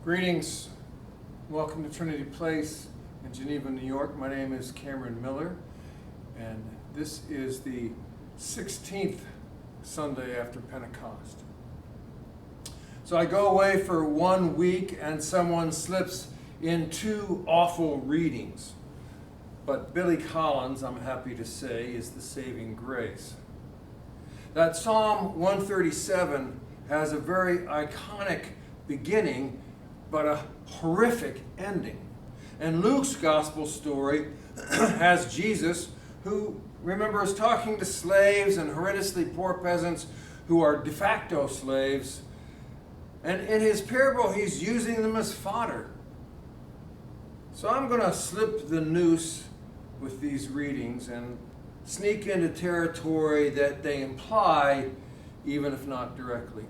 Greetings. Welcome to Trinity Place in Geneva, New York. My name is Cameron Miller, and this is the 16th Sunday after Pentecost. So I go away for 1 week, and someone slips in 2 awful readings. But Billy Collins, I'm happy to say, is the saving grace. That Psalm 137 has a very iconic beginning, but a horrific ending. And Luke's gospel story has Jesus, who, remember, is talking to slaves and horrendously poor peasants who are de facto slaves. And in his parable, he's using them as fodder. So I'm going to slip the noose with these readings and sneak into territory that they imply, even if not directly.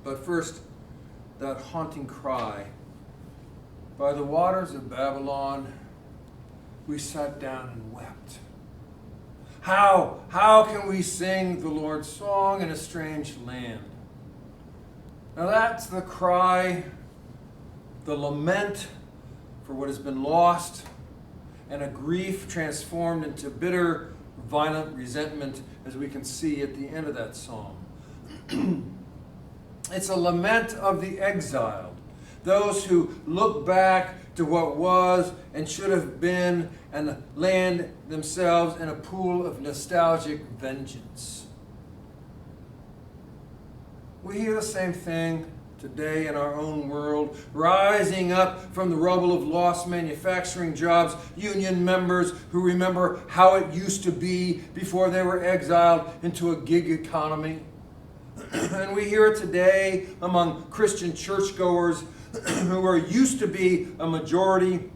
But first, that haunting cry. By the waters of Babylon, we sat down and wept. How can we sing the Lord's song in a strange land? Now that's the cry, the lament for what has been lost, and a grief transformed into bitter, violent resentment, as we can see at the end of that psalm. It's a lament of the exiled, those who look back to what was and should have been and land themselves in a pool of nostalgic vengeance. We hear the same thing today in our own world, rising up from the rubble of lost manufacturing jobs, union members who remember how it used to be before they were exiled into a gig economy. And we hear it today among Christian churchgoers who are used to be a majority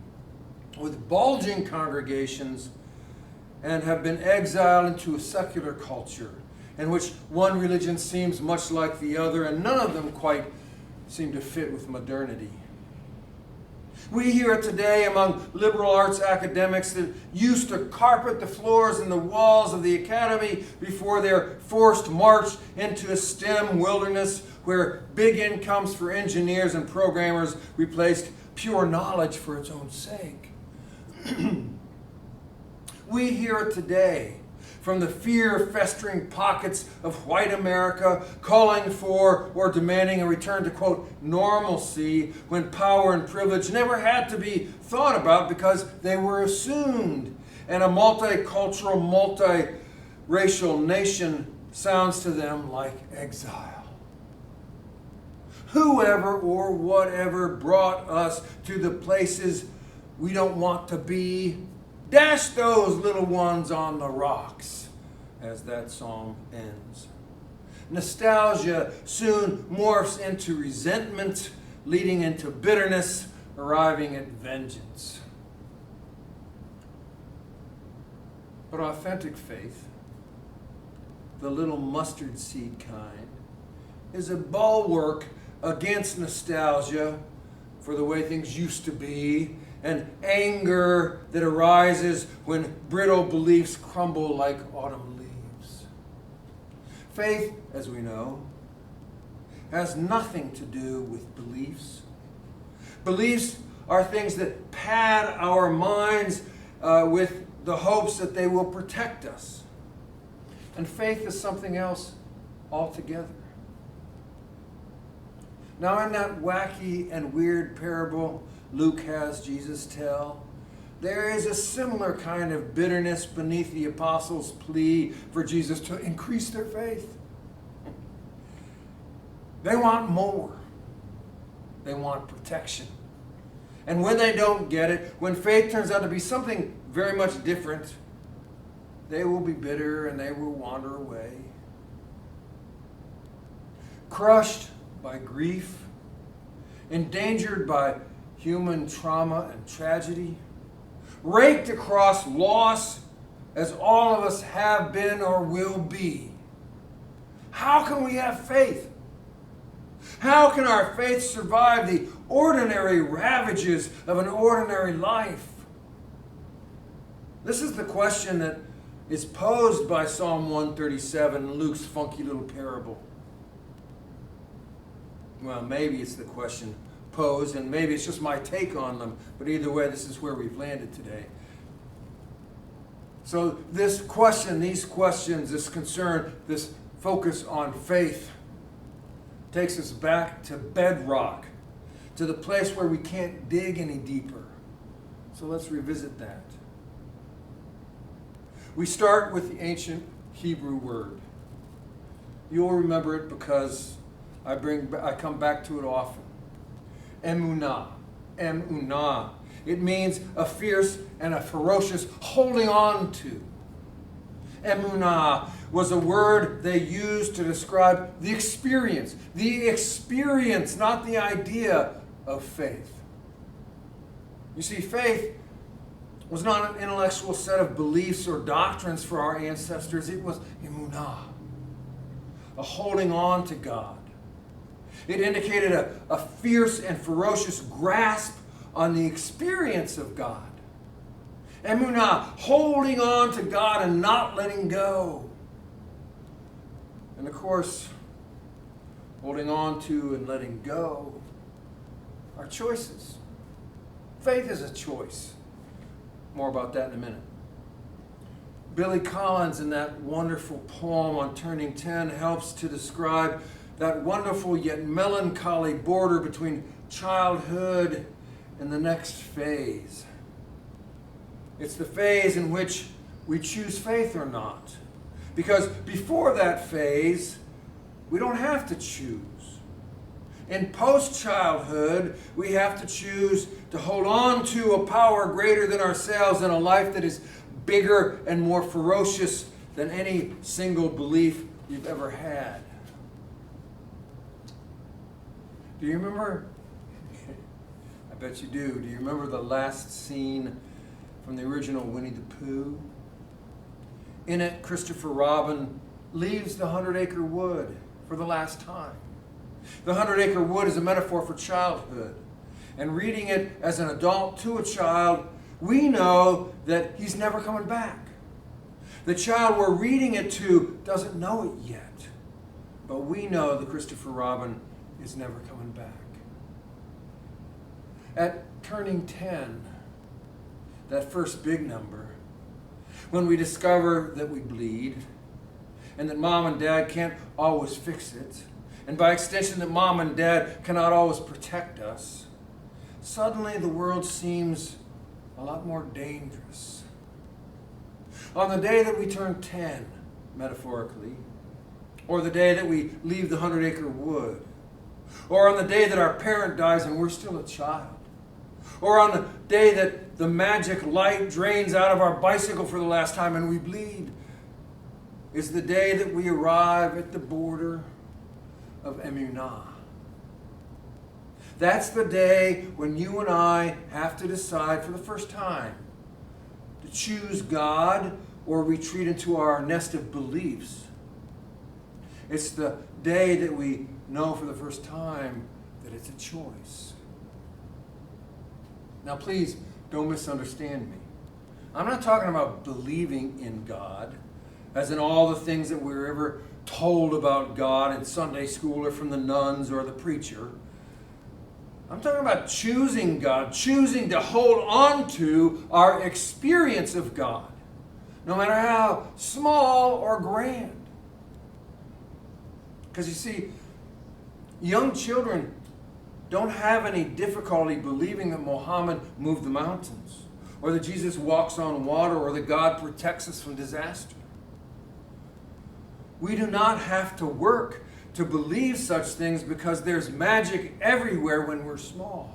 with bulging congregations and have been exiled into a secular culture in which one religion seems much like the other and none of them quite seem to fit with modernity. We hear it today among liberal arts academics that used to carpet the floors and the walls of the academy before their forced march into a STEM wilderness where big incomes for engineers and programmers replaced pure knowledge for its own sake. We hear it today from the fear-festering pockets of white America, calling for or demanding a return to, quote, normalcy, when power and privilege never had to be thought about because they were assumed. And a multicultural, multiracial nation sounds to them like exile. Whoever or whatever brought us to the places we don't want to be, dash those little ones on the rocks, as that song ends. Nostalgia soon morphs into resentment, leading into bitterness, arriving at vengeance. But authentic faith, the little mustard seed kind, is a bulwark against nostalgia for the way things used to be, and anger that arises when brittle beliefs crumble like autumn leaves. Faith, as we know, has nothing to do with beliefs. Beliefs are things that pad our minds with the hopes that they will protect us. And faith is something else altogether. Now, in that wacky and weird parable Luke has Jesus tell, there is a similar kind of bitterness beneath the apostles' plea for Jesus to increase their faith. They want more. They want protection. And when they don't get it, when faith turns out to be something very much different, they will be bitter and they will wander away. Crushed by grief, endangered by human trauma and tragedy, raked across loss as all of us have been or will be. How can we have faith? How can our faith survive the ordinary ravages of an ordinary life? This is the question that is posed by Psalm 137, Luke's funky little parable. Well, maybe it's the question posed, and maybe it's just my take on them, but either way, this is where we've landed today. So this question, these questions, this concern, this focus on faith takes us back to bedrock, to the place where we can't dig any deeper. So let's revisit that. We start with the ancient Hebrew word. You'll remember it because I come back to it often. Emunah. Emunah. It means a fierce and a ferocious holding on to. Emunah was a word they used to describe the experience, not the idea of faith. You see, faith was not an intellectual set of beliefs or doctrines for our ancestors. It was emunah, a holding on to God. It indicated a fierce and ferocious grasp on the experience of God. Emunah, holding on to God and not letting go. And of course, holding on to and letting go are choices. Faith is a choice. More about that in a minute. Billy Collins, in that wonderful poem on Turning 10, helps to describe that wonderful yet melancholy border between childhood and the next phase. It's the phase in which we choose faith or not. Because before that phase, we don't have to choose. In post-childhood, we have to choose to hold on to a power greater than ourselves and a life that is bigger and more ferocious than any single belief you've ever had. Do you remember? I bet you do. Do you remember the last scene from the original Winnie the Pooh? In it, Christopher Robin leaves the 100-acre wood for the last time. The 100-acre wood is a metaphor for childhood. And reading it as an adult to a child, we know that he's never coming back. The child we're reading it to doesn't know it yet. But we know that Christopher Robin is never coming back. At turning 10, that first big number, when we discover that we bleed and that mom and dad can't always fix it, and by extension that mom and dad cannot always protect us, suddenly the world seems a lot more dangerous. On the day that we turn 10, metaphorically, or the day that we leave the 100-acre wood, or on the day that our parent dies and we're still a child, or on the day that the magic light drains out of our bicycle for the last time and we bleed, is the day that we arrive at the border of emunah. That's the day when you and I have to decide for the first time to choose God or retreat into our nest of beliefs. It's the day that we know for the first time that it's a choice. Now please don't misunderstand me. I'm not talking about believing in God, as in all the things that we're ever told about God in Sunday school or from the nuns or the preacher. I'm talking about choosing God, choosing to hold on to our experience of God, no matter how small or grand. Because you see, young children don't have any difficulty believing that Muhammad moved the mountains, or that Jesus walks on water, or that God protects us from disaster. We do not have to work to believe such things because there's magic everywhere when we're small.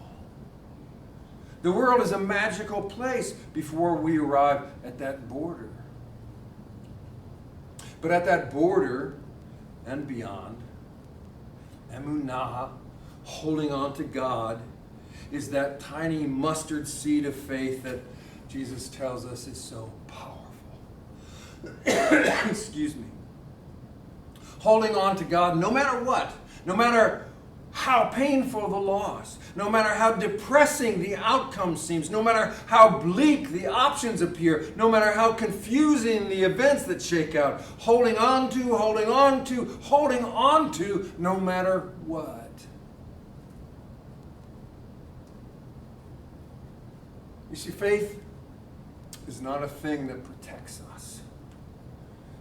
The world is a magical place before we arrive at that border. But at that border and beyond, emunah, holding on to God, is that tiny mustard seed of faith that Jesus tells us is so powerful. Excuse me. Holding on to God no matter what, no matter how painful the loss, no matter how depressing the outcome seems, no matter how bleak the options appear, no matter how confusing the events that shake out, holding on to, no matter what. You see, faith is not a thing that protects us.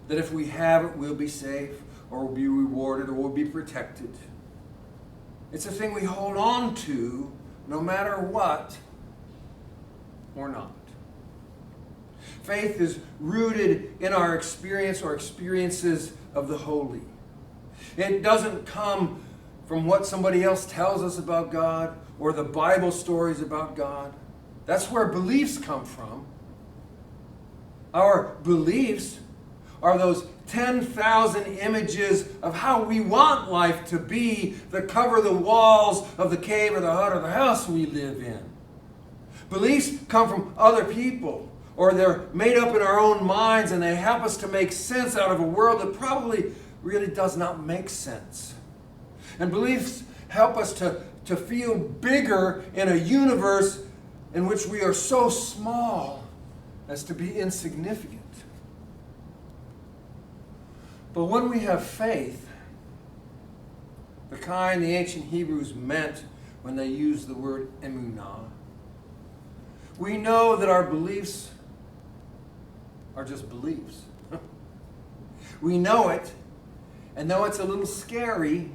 That if we have it, we'll be safe, or we'll be rewarded, or we'll be protected. It's a thing we hold on to no matter what or not. Faith is rooted in our experience or experiences of the holy. It doesn't come from what somebody else tells us about God or the Bible stories about God. That's where beliefs come from. Our beliefs are those 10,000 images of how we want life to be that cover the walls of the cave or the hut or the house we live in. Beliefs come from other people, or they're made up in our own minds, and they help us to make sense out of a world that probably really does not make sense. And beliefs help us to feel bigger in a universe in which we are so small as to be insignificant. But when we have faith, the kind the ancient Hebrews meant when they used the word emunah, we know that our beliefs are just beliefs. We know it, and though it's a little scary,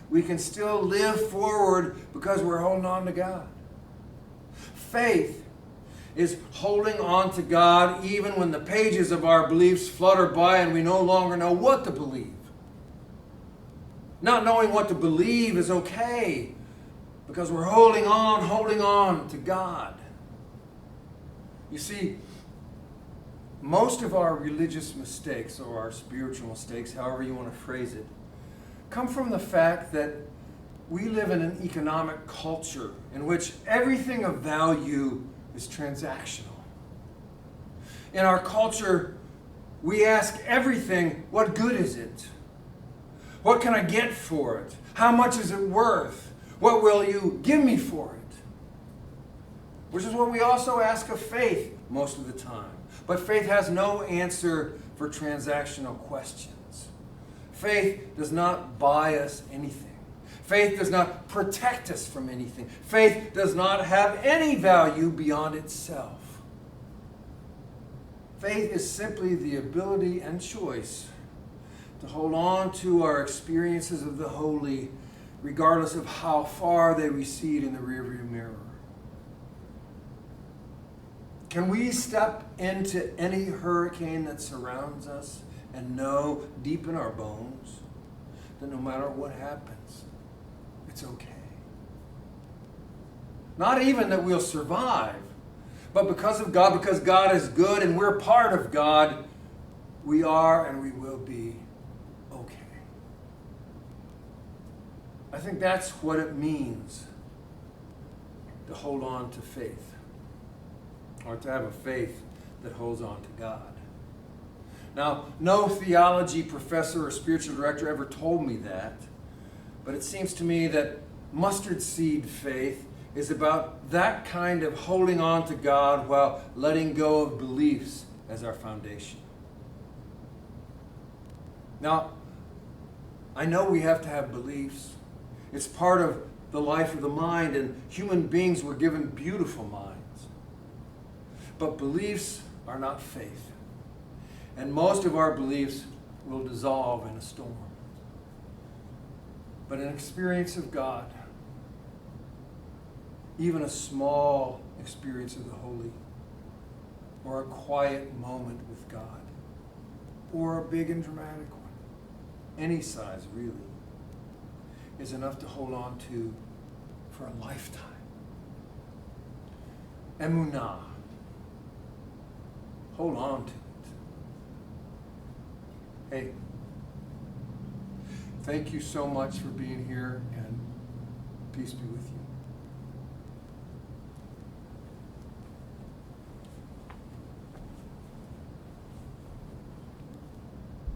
we can still live forward because we're holding on to God. Faith is holding on to God even when the pages of our beliefs flutter by and we no longer know what to believe. Not knowing what to believe is okay because we're holding on to God. You see, most of our religious mistakes, or our spiritual mistakes, however you want to phrase it, come from the fact that we live in an economic culture in which everything of value is transactional. In our culture, we ask everything, what good is it? What can I get for it? How much is it worth? What will you give me for it? Which is what we also ask of faith most of the time. But faith has no answer for transactional questions. Faith does not buy us anything. Faith does not protect us from anything. Faith does not have any value beyond itself. Faith is simply the ability and choice to hold on to our experiences of the holy, regardless of how far they recede in the rearview mirror. Can we step into any hurricane that surrounds us and know deep in our bones that no matter what happens, it's okay? Not even that we'll survive, but because of God, because God is good and we're part of God, we are and we will be okay. I think that's what it means to hold on to faith, or to have a faith that holds on to God. Now, no theology professor or spiritual director ever told me that, but it seems to me that mustard seed faith is about that kind of holding on to God while letting go of beliefs as our foundation. Now, I know we have to have beliefs. It's part of the life of the mind, and human beings were given beautiful minds. But beliefs are not faith. And most of our beliefs will dissolve in a storm. But an experience of God, even a small experience of the holy, or a quiet moment with God, or a big and dramatic one, any size really, is enough to hold on to for a lifetime. Emunah. Hold on to it. Hey, thank you so much for being here, and peace be with you.